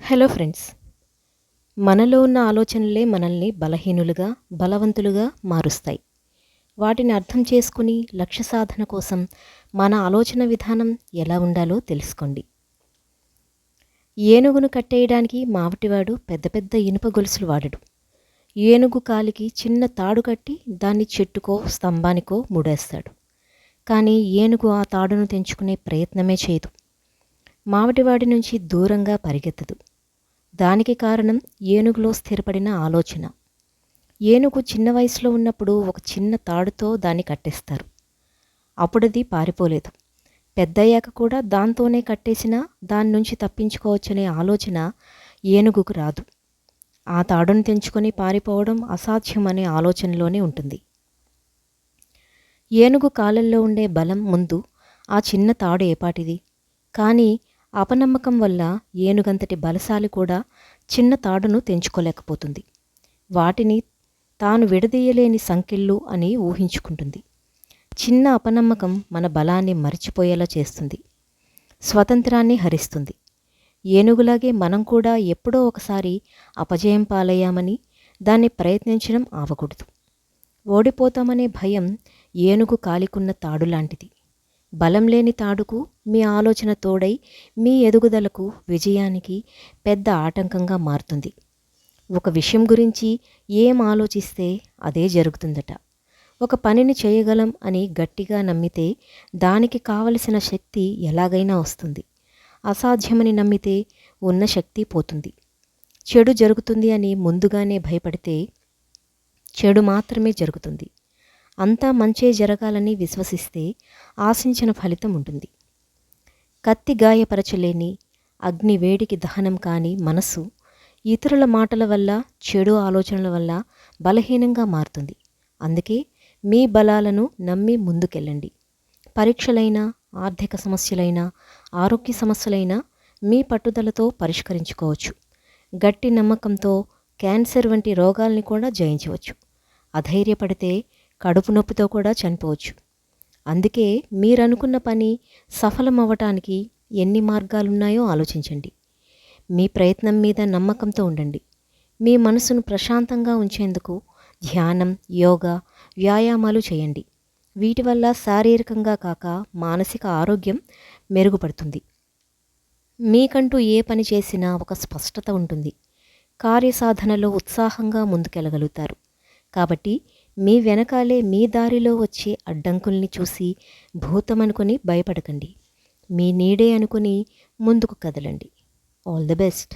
Hello friends, మనలో ఉన్న ఆలోచనలే మనల్ని బలహీనులుగా, బలవంతులుగా మారుస్తాయి. వాటిని అర్థం చేసుకుని లక్ష్య సాధన కోసం మన ఆలోచన విధానం ఎలా ఉండాలో తెలుసుకోండి. ఏనుగును కట్టేయడానికి మావటివాడు పెద్ద పెద్ద ఇనుప గొలుసులు వాడడు. ఏనుగు కాలికి చిన్న తాడు కట్టి దాన్ని చెట్టుకో స్తంభానికో ముడేస్తాడు. కానీ ఏనుగు ఆ తాడును తెంచుకునే ప్రయత్నమే చేయదు. మావటివాడి నుంచి దూరంగా పరిగెత్తదు. దానికి కారణం ఏనుగులో స్థిరపడిన ఆలోచన. ఏనుగు చిన్న వయసులో ఉన్నప్పుడు ఒక చిన్న తాడుతో దాన్ని కట్టేస్తారు. అప్పుడది పారిపోలేదు. పెద్దయ్యాక కూడా దాంతోనే కట్టేసినా దాని నుంచి తప్పించుకోవచ్చనే ఆలోచన ఏనుగుకు రాదు. ఆ తాడును తెంచుకొని పారిపోవడం అసాధ్యం అనే ఆలోచనలోనే ఉంటుంది. ఏనుగు కాలల్లో ఉండే బలం ముందు ఆ చిన్న తాడు ఏపాటిది. కానీ అపనమ్మకం వల్ల ఏనుగంతటి బలశాలి కూడా చిన్న తాడును తెంచుకోలేకపోతుంది. వాటిని తాను విడదీయలేని సంకెళ్ళు అని ఊహించుకుంటుంది. చిన్న అపనమ్మకం మన బలాన్ని మరిచిపోయేలా చేస్తుంది, స్వతంత్రాన్ని హరిస్తుంది. ఏనుగులాగే మనం కూడా ఎప్పుడో ఒకసారి అపజయం పాలయ్యామని దాన్ని ప్రయత్నించడం ఆవకూడదు. ఓడిపోతామనే భయం ఏనుగు కాలికున్న తాడులాంటిది. బలం లేని తాడుకు మీ ఆలోచన తోడై మీ ఎదుగుదలకు, విజయానికి పెద్ద ఆటంకంగా మారుతుంది. ఒక విషయం గురించి ఏం ఆలోచిస్తే అదే జరుగుతుందట. ఒక పనిని చేయగలం అని గట్టిగా నమ్మితే దానికి కావలసిన శక్తి ఎలాగైనా వస్తుంది. అసాధ్యమని నమ్మితే ఉన్న శక్తి పోతుంది. చెడు జరుగుతుంది అని ముందుగానే భయపడితే చెడు మాత్రమే జరుగుతుంది. అంతా మంచే జరగాలని విశ్వసిస్తే ఆశించిన ఫలితం ఉంటుంది. కత్తి గాయపరచలేని, అగ్ని వేడికి దహనం కాని మనసు ఇతరుల మాటల వల్ల, చెడు ఆలోచనల వల్ల బలహీనంగా మారుతుంది. అందుకే మీ బలాలను నమ్మి ముందుకెళ్ళండి. పరీక్షలైనా, ఆర్థిక సమస్యలైనా, ఆరోగ్య సమస్యలైనా మీ పట్టుదలతో పరిష్కరించుకోవచ్చు. గట్టి నమ్మకంతో క్యాన్సర్ వంటి రోగాల్ని కూడా జయించవచ్చు. అధైర్యపడితే కడుపు నొప్పితో కూడా చనిపోవచ్చు. అందుకే మీరనుకున్న పని సఫలమవ్వటానికి ఎన్ని మార్గాలున్నాయో ఆలోచించండి. మీ ప్రయత్నం మీద నమ్మకంతో ఉండండి. మీ మనసును ప్రశాంతంగా ఉంచేందుకు ధ్యానం, యోగా, వ్యాయామాలు చేయండి. వీటి వల్ల శారీరకంగా కాక మానసిక ఆరోగ్యం మెరుగుపడుతుంది. మీకంటూ ఏ పని చేసినా ఒక స్పష్టత ఉంటుంది. కార్యసాధనలో ఉత్సాహంగా ముందుకెళ్ళగలుగుతారు. కాబట్టి మీ వెనకాలే మీ దారిలో వచ్చే అడ్డంకుల్ని చూసి భూతమనుకొని భయపడకండి. మీ నీడే అనుకుని ముందుకు కదలండి. All the best.